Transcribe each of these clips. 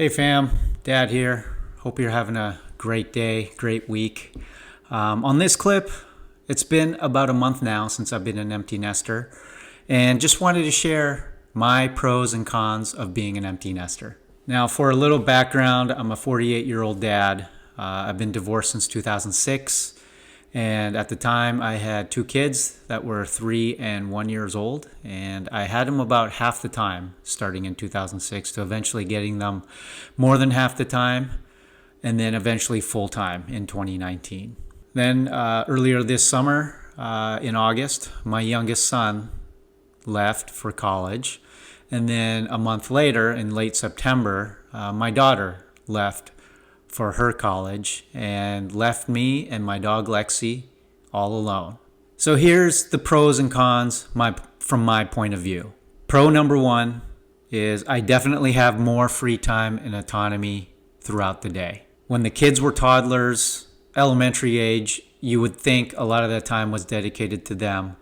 Hey fam, Dad here. Hope you're having a great day, great week. On this clip, it's been about a month now since I've been an empty nester, and just wanted to share my pros and cons of being an empty nester. Now, for a little background, I'm a 48-year-old dad. I've been divorced since 2006. And at the time, I had two kids that were 3 and 1 years old. And I had them about half the time starting in 2006 to eventually getting them more than half the time and then eventually full time in 2019. Then earlier this summer, in August, my youngest son left for college. And then a month later, in late September, my daughter left for her college and left me and my dog Lexi all alone. So here's the pros and cons from my point of view. Pro number one is I definitely have more free time and autonomy throughout the day. When the kids were toddlers, elementary age, you would think a lot of that time was dedicated to them.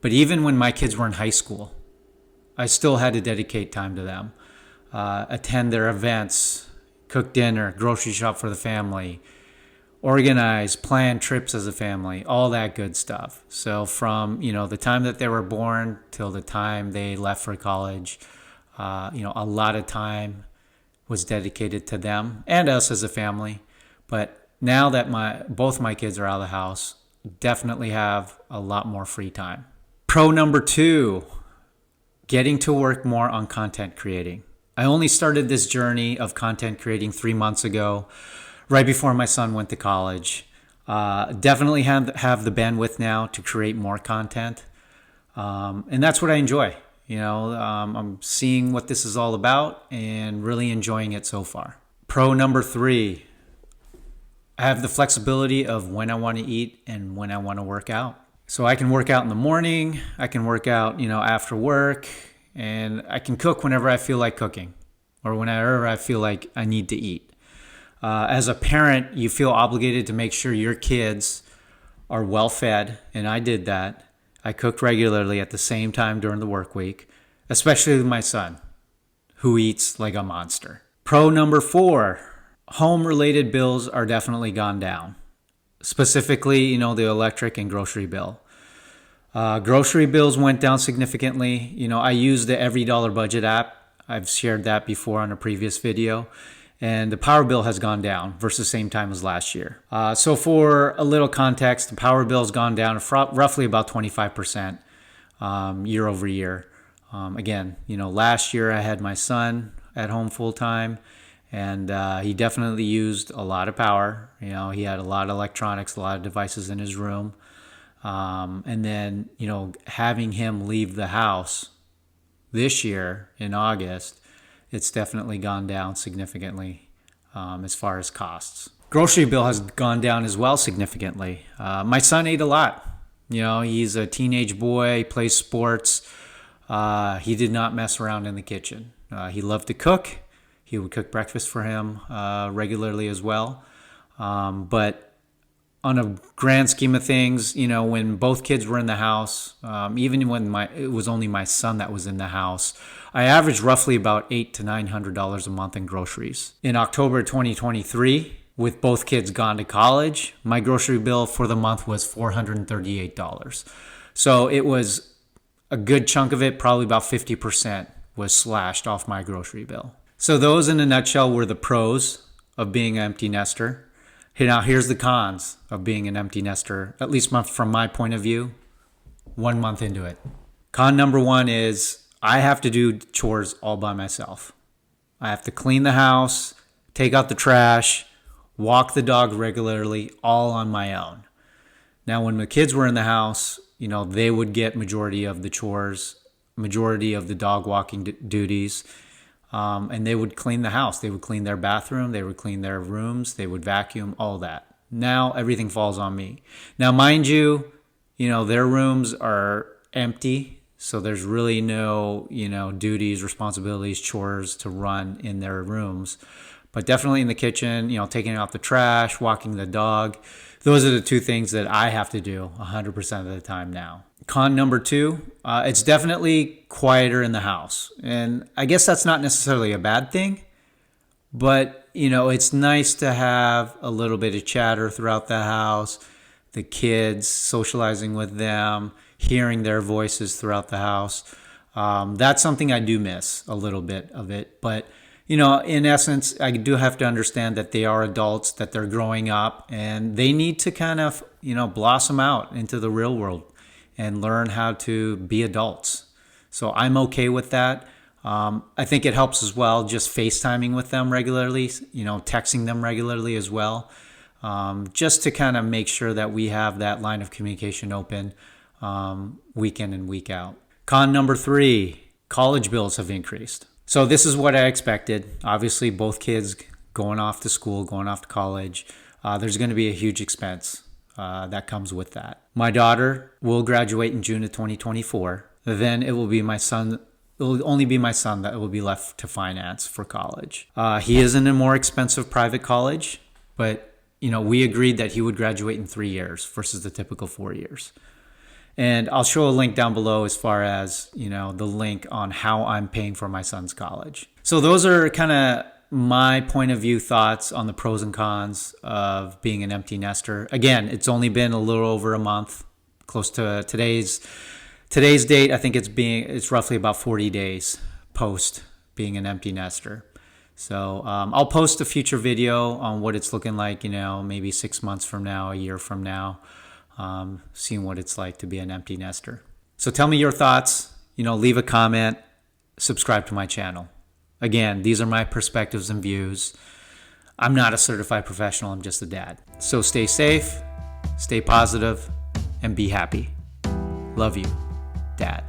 But even when my kids were in high school, I still had to dedicate time to them, attend their events, cook dinner, grocery shop for the family, organize, plan trips as a family, all that good stuff. So from, the time that they were born till the time they left for college, a lot of time was dedicated to them and us as a family. But now that both my kids are out of the house, definitely have a lot more free time. Pro number two, getting to work more on content creating. I only started this journey of content creating 3 months ago, right before my son went to college. Definitely have the bandwidth now to create more content. And that's what I enjoy. I'm seeing what this is all about and really enjoying it so far. Pro number three, I have the flexibility of when I want to eat and when I want to work out. So I can work out in the morning, I can work out, after work, and I can cook whenever I feel like cooking or whenever I feel like I need to eat. As a parent, you feel obligated to make sure your kids are well fed, and I did that. I cooked regularly at the same time during the work week, especially with my son, who eats like a monster. Pro number four, home-related bills are definitely gone down. Specifically, the electric and grocery bill. Grocery bills went down significantly. I use the Every Dollar Budget app. I've shared that before on a previous video. And the power bill has gone down versus same time as last year. So for a little context, the power bill has gone down roughly about 25% year over year. Again, last year I had my son at home full time, and he definitely used a lot of power. He had a lot of electronics, a lot of devices in his room. And then, having him leave the house this year in August, it's definitely gone down significantly as far as costs. Grocery bill has gone down as well significantly. My son ate a lot. He's a teenage boy, he plays sports. He did not mess around in the kitchen. He loved to cook. He would cook breakfast for him regularly as well. But on a grand scheme of things, when both kids were in the house, even when it was only my son that was in the house, I averaged roughly about $800 to $900 a month in groceries. In October 2023, with both kids gone to college, my grocery bill for the month was $438. So it was a good chunk of it, probably about 50% was slashed off my grocery bill. So those in a nutshell were the pros of being an empty nester. Now here's the cons of being an empty nester, at least from my point of view, 1 month into it. Con number one is I have to do chores all by myself. I have to clean the house, take out the trash, walk the dog regularly, all on my own. Now when the kids were in the house, they would get majority of the chores, majority of the dog walking duties. And they would clean the house. They would clean their bathroom. They would clean their rooms. They would vacuum, all that. Now everything falls on me. Now, mind you, their rooms are empty. So there's really no, duties, responsibilities, chores to run in their rooms. But definitely in the kitchen, taking out the trash, walking the dog. Those are the two things that I have to do 100% of the time now. Con number two, it's definitely quieter in the house. And I guess that's not necessarily a bad thing, But, it's nice to have a little bit of chatter throughout the house, the kids, socializing with them, hearing their voices throughout the house. That's something I do miss a little bit of it. But, in essence, I do have to understand that they are adults, that they're growing up, and they need to kind of, blossom out into the real world and learn how to be adults. So I'm okay with that. I think it helps as well just FaceTiming with them regularly, texting them regularly as well, just to kind of make sure that we have that line of communication open week in and week out. Con number 3, college bills have increased. So this is what I expected. Obviously, both kids going off to school, going off to college, there's going to be a huge expense that comes with that. My daughter will graduate in June of 2024. Then it will be my son. It will only be my son that will be left to finance for college. He is in a more expensive private college, but we agreed that he would graduate in 3 years versus the typical 4 years. And I'll show a link down below as far as, the link on how I'm paying for my son's college. So those are kind of my point of view thoughts on the pros and cons of being an empty nester. Again, it's only been a little over a month, close to today's date. I think it's roughly about 40 days post being an empty nester. So I'll post a future video on what it's looking like, maybe 6 months from now, a year from now, seeing what it's like to be an empty nester. So tell me your thoughts, leave a comment, subscribe to my channel. Again, these are my perspectives and views. I'm not a certified professional, I'm just a dad. So stay safe, stay positive, and be happy. Love you, Dad.